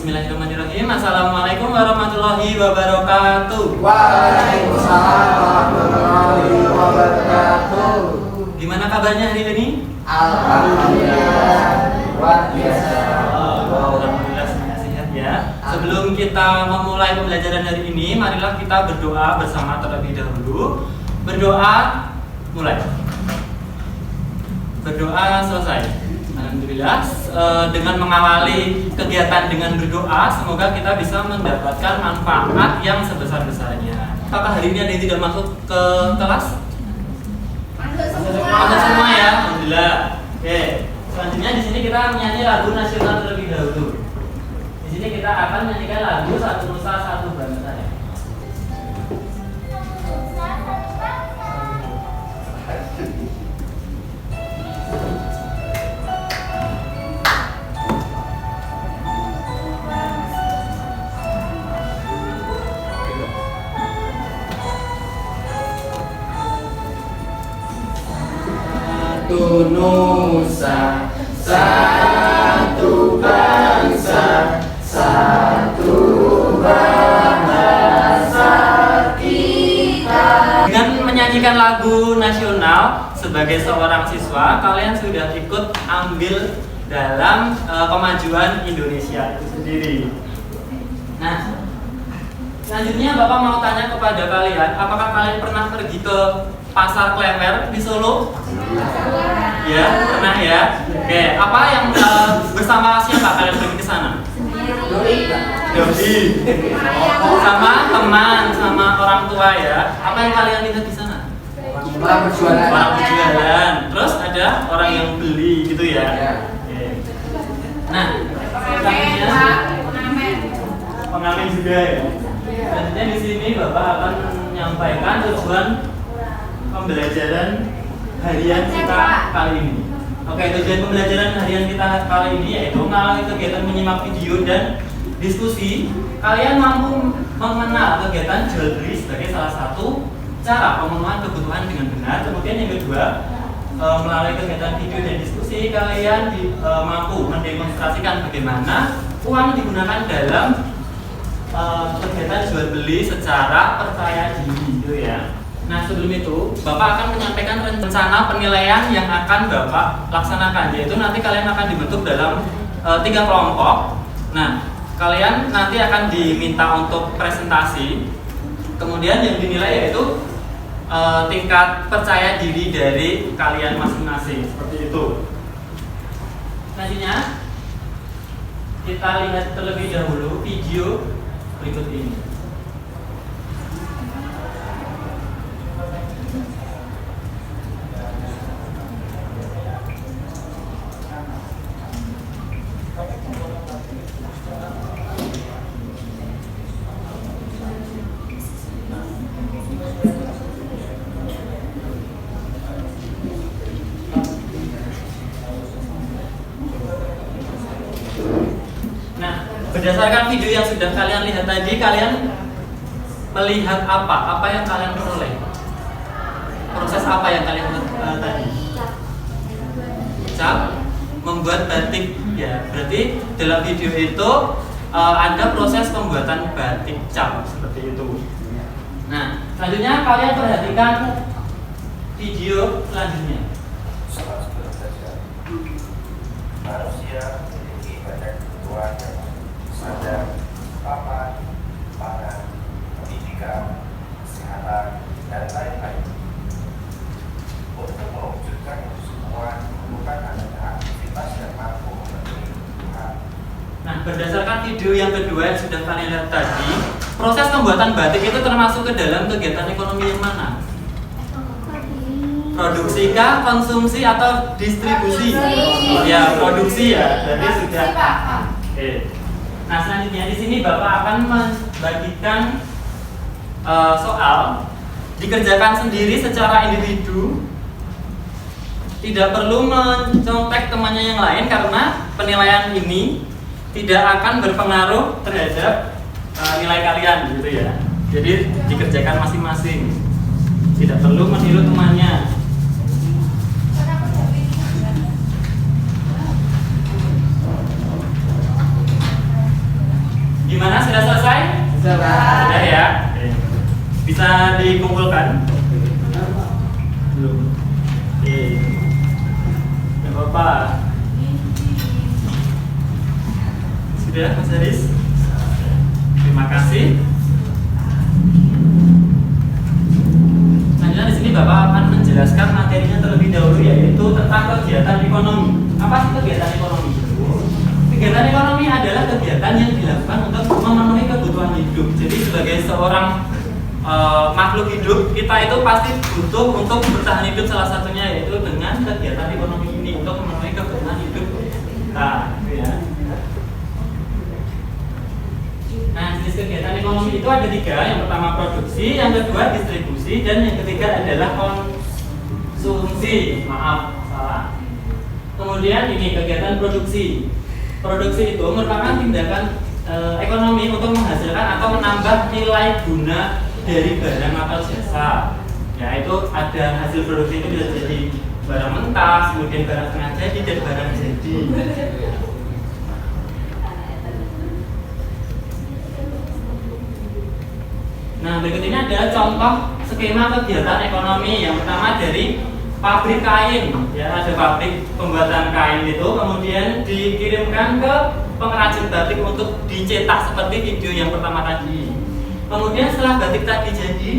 Bismillahirrahmanirrahim. Assalamualaikum warahmatullahi wabarakatuh. Waalaikumsalam warahmatullahi wabarakatuh. Gimana kabarnya hari ini? Alhamdulillah, luar biasa. Alhamdulillah sehat ya. Sebelum kita memulai pembelajaran hari ini, marilah kita berdoa bersama terlebih dahulu. Berdoa mulai. Berdoa selesai. Alhamdulillah, dengan mengawali kegiatan dengan berdoa, semoga kita bisa mendapatkan manfaat yang sebesar-besarnya. Apakah hari ini ada yang tidak masuk ke kelas? Masuk semua ya, alhamdulillah. Oke, selanjutnya di sini kita menyanyi lagu nasional terlebih dahulu. Di sini kita akan menyanyikan lagu Satu Nusa Satu Bangsa. Satu nusa, satu bangsa, satu bahasa kita. Dengan menyanyikan lagu nasional sebagai seorang siswa, kalian sudah ikut ambil dalam kemajuan Indonesia itu sendiri. Nah, selanjutnya Bapak mau tanya kepada kalian, apakah kalian pernah pergi ke Pasar Klewer di Solo? Ya, pernah ya. Oke, apa yang bersama siapa kalian pergi ke sana? Dodi. Sama teman, sama orang tua ya. Apa yang kalian lihat di sana? Orang berjualan. Orang berjualan. Terus ada orang yang beli gitu ya. Oke. Nah, selanjutnya pengamen juga ya. Selanjutnya di sini Bapak akan menyampaikan tujuan pembelajaran harian kita kali ini. Oke, tujuan pembelajaran harian kita kali ini yaitu melalui kegiatan menyimak video dan diskusi, kalian mampu mengenal kegiatan jual beli sebagai salah satu cara pemenuhan kebutuhan dengan benar. Kemudian yang kedua, melalui kegiatan video dan diskusi, kalian mampu mendemonstrasikan bagaimana uang digunakan dalam kegiatan jual beli secara percaya diri gitu ya. Nah, sebelum itu, Bapak akan menyampaikan rencana penilaian yang akan Bapak laksanakan, yaitu nanti kalian akan dibentuk dalam 3 kelompok. Nah, kalian nanti akan diminta untuk presentasi. Kemudian yang dinilai yaitu tingkat percaya diri dari kalian masing-masing, seperti itu. Selanjutnya, kita lihat terlebih dahulu video berikut ini. Berdasarkan video yang sudah kalian lihat tadi, kalian melihat apa? Apa yang kalian peroleh? Proses apa yang kalian lihat tadi? Cap, membuat batik ya. Berarti dalam video itu ada proses pembuatan batik cap seperti itu. Nah, selanjutnya kalian perhatikan video selanjutnya. Manusia memiliki banyak kebutuhan ada papan, pangan, pendidikan, kesehatan, dan lain-lain. Untuk mewujudkan itu semua memerlukan adanya aktivitas yang mampu memenuhi kebutuhan. Nah, berdasarkan video yang kedua yang sudah kalian lihat tadi, proses pembuatan batik itu termasuk ke dalam kegiatan ekonomi yang mana? Produksi kah, konsumsi atau distribusi? Ya, produksi ya. Jadi sudah. Oke. Nah, selanjutnya di sini Bapak akan membagikan soal dikerjakan sendiri secara individu. Tidak perlu mencontek temannya yang lain karena penilaian ini tidak akan berpengaruh terhadap nilai kalian gitu ya. Jadi dikerjakan masing-masing. Tidak perlu meniru temannya. sudah selesai? Sudah ya. Oke. Bisa dikumpulkan? Belum. Oke. Tidak apa-apa. Sudah, Mas Haris? Terima kasih. Selanjutnya di sini Bapak akan menjelaskan materinya terlebih dahulu, yaitu tentang kegiatan ekonomi. Apa sih kegiatan ekonomi? Kegiatan ekonomi adalah kegiatan yang dilakukan untuk memenuhi kebutuhan hidup. Jadi sebagai seorang makhluk hidup, kita itu pasti butuh untuk bertahan hidup, salah satunya yaitu dengan kegiatan ekonomi ini untuk memenuhi kebutuhan hidup kita, gitu ya. Nah, jenis kegiatan ekonomi itu ada 3. Yang pertama produksi, yang kedua distribusi, dan yang ketiga adalah konsumsi. Maaf, salah. Kemudian ini kegiatan produksi. Produksi itu merupakan tindakan ekonomi untuk menghasilkan atau menambah nilai guna dari barang atau jasa. Ya, itu ada hasil produksi itu bisa jadi barang mentah, kemudian barang setengah jadi, dan barang jadi. Nah, berikut ini ada contoh skema kegiatan ekonomi. Yang pertama dari pabrik kain, ya, ada pabrik pembuatan kain itu, kemudian dikirimkan ke pengrajin batik untuk dicetak seperti video yang pertama tadi. Kemudian setelah batik tadi jadi,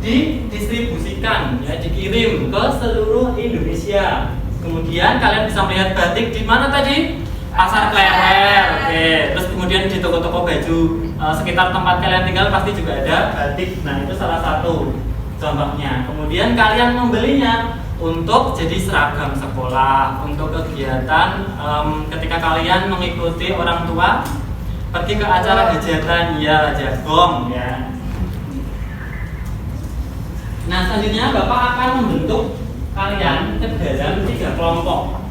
didistribusikan, ya, dikirim ke seluruh Indonesia. Kemudian kalian bisa melihat batik di mana tadi? Pasar Klewer. Oke. Terus kemudian di toko-toko baju sekitar tempat kalian tinggal pasti juga ada batik. Nah, itu salah satu contohnya. Kemudian kalian membelinya untuk jadi seragam sekolah, untuk kegiatan ketika kalian mengikuti orang tua pergi ke acara hajatan, ya, jagong, ya. Nah, selanjutnya Bapak akan membentuk kalian ke dalam 3 kelompok.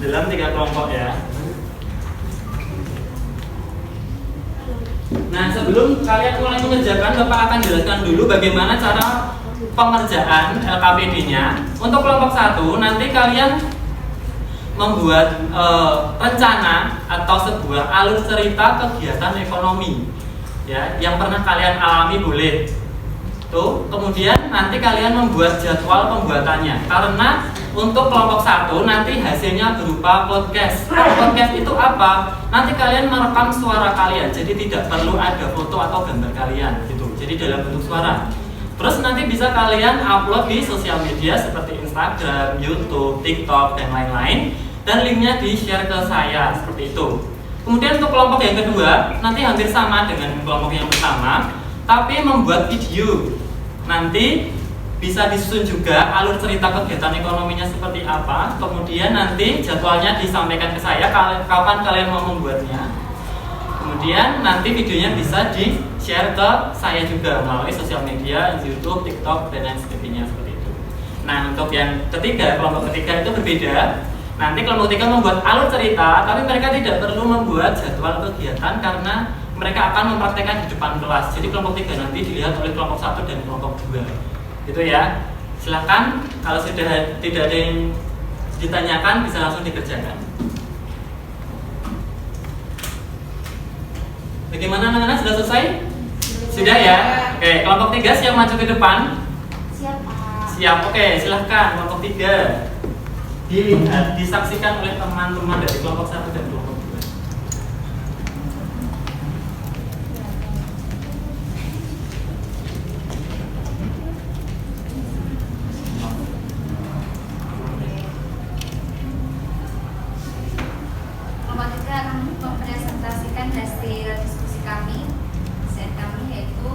Dalam 3 kelompok, ya. Nah, sebelum kalian mulai mengerjakan, Bapak akan jelaskan dulu bagaimana cara pengerjaan LKPD-nya. Untuk kelompok 1, nanti kalian membuat rencana atau sebuah alur cerita kegiatan ekonomi, ya, yang pernah kalian alami boleh. Tuh, kemudian nanti kalian membuat jadwal pembuatannya. Karena untuk kelompok 1 nanti hasilnya berupa podcast. Podcast itu apa? Nanti kalian merekam suara kalian, jadi tidak perlu ada foto atau gambar kalian, gitu. Jadi dalam bentuk suara. Terus nanti bisa kalian upload di sosial media seperti Instagram, YouTube, TikTok, dan lain-lain. Dan linknya di-share ke saya, seperti itu. Kemudian untuk kelompok yang kedua, nanti hampir sama dengan kelompok yang pertama, tapi membuat video. Nanti bisa disusun juga alur cerita kegiatan ekonominya seperti apa. Kemudian nanti jadwalnya disampaikan ke saya kapan kalian mau membuatnya. Kemudian nanti videonya bisa di-share ke saya juga melalui sosial media, YouTube, TikTok, dan lain sebagainya, seperti itu. Nah, untuk yang ketiga, kelompok ketiga itu berbeda. Nanti kelompok ketiga membuat alur cerita, tapi mereka tidak perlu membuat jadwal kegiatan karena mereka akan mempraktekkan di depan kelas. Jadi kelompok 3 nanti dilihat oleh kelompok 1 dan kelompok 2. Gitu ya. Silakan kalau sudah tidak ada yang ditanyakan bisa langsung dikerjakan. Bagaimana anak-anak, sudah selesai? Sudah ya? Oke, kelompok 3 siap maju ke depan? Siap, Pak. Siap, oke, silahkan kelompok 3. Dilihat, disaksikan oleh teman-teman dari kelompok 1 dan kelompok 2. Kelompok 3 akan mempresentasikan hasil diskusi kami, yaitu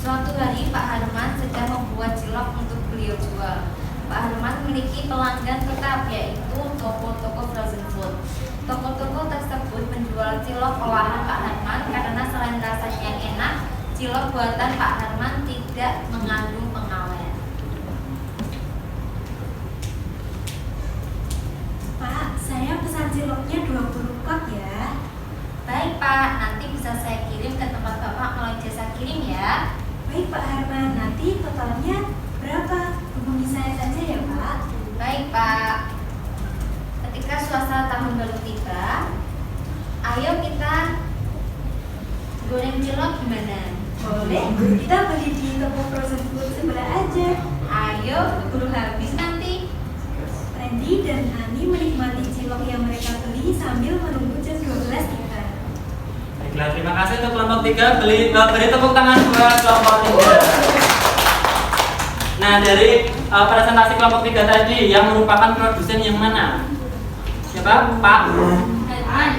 suatu hari Pak Harman sedang membuat cilok untuk beliau jual. Pak Harman memiliki pelanggan tetap, yaitu toko-toko frozen food. Toko-toko tersebut menjual cilok olahan Pak Harman karena selain rasanya yang enak, cilok buatan Pak Harman tidak mengandung pengawet. Pak, saya pesan ciloknya 20 pot ya. Baik Pak, nanti bisa saya kirim ke tempat Bapak melalui jasa kirim ya. Baik Pak Harman, nanti totalnya berapa? Hubungi saya saja ya Pak. Baik Pak. Ketika suasana tamu tahun baru tiba, ayo kita goreng cilok gimana? Boleh, kita beli di toko frozen food sebelah aja. Ayo, keburu habis nanti. Randy dan Ani menikmati cilok yang mereka beli sambil menunggu jam 12 tiba. Baiklah, terima kasih untuk kelompok 3. Beri tepuk tangan buat kelompok 3. Nah, dari presentasi kelompok 3 tadi yang merupakan produsen yang mana? Siapa? Pak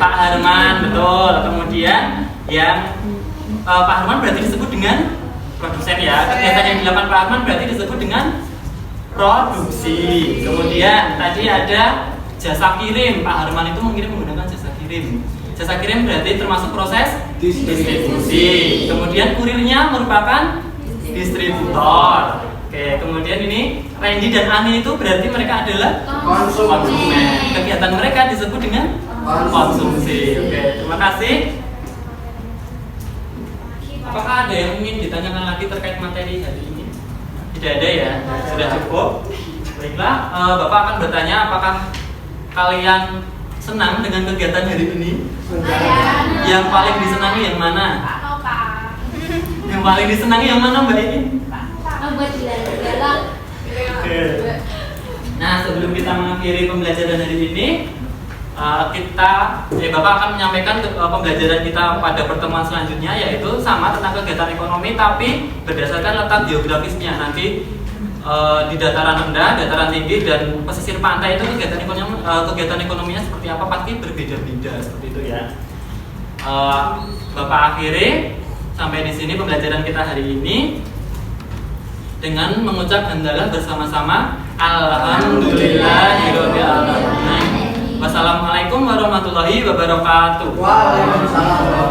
Harman, betul. Kemudian yang Pak Harman berarti disebut dengan produsen ya. Kegiatan yang dilakukan Pak Harman berarti disebut dengan produksi. Kemudian tadi ada jasa kirim. Pak Harman itu mengirim menggunakan jasa kirim. Jasa kirim berarti termasuk proses distribusi. Kemudian kurirnya merupakan distributor. Oke, kemudian ini Randy dan Ani itu berarti mereka adalah konsumen. Kegiatan mereka disebut dengan konsumsi. Oke, terima kasih. Apakah ada yang ingin ditanyakan lagi terkait materi hari ini? Tidak ada ya, sudah cukup. Baiklah, Bapak akan bertanya apakah kalian senang dengan kegiatan hari ini? Yang paling disenangi yang mana? Yang paling disenangi yang mana Mbak ini? Buat jalan-jalan. Oke. Nah, sebelum kita mengakhiri pembelajaran hari ini, Bapak akan menyampaikan pembelajaran kita pada pertemuan selanjutnya, yaitu sama tentang kegiatan ekonomi tapi berdasarkan letak geografisnya. Nanti di dataran rendah, dataran tinggi dan pesisir pantai itu kegiatan ekonominya seperti apa pasti berbeda-beda seperti itu ya. Bapak akhiri sampai di sini pembelajaran kita hari ini dengan mengucap hamdalah bersama-sama. Alhamdulillahirabbil alamin. Wassalamualaikum warahmatullahi wabarakatuh. Waalaikumsalam.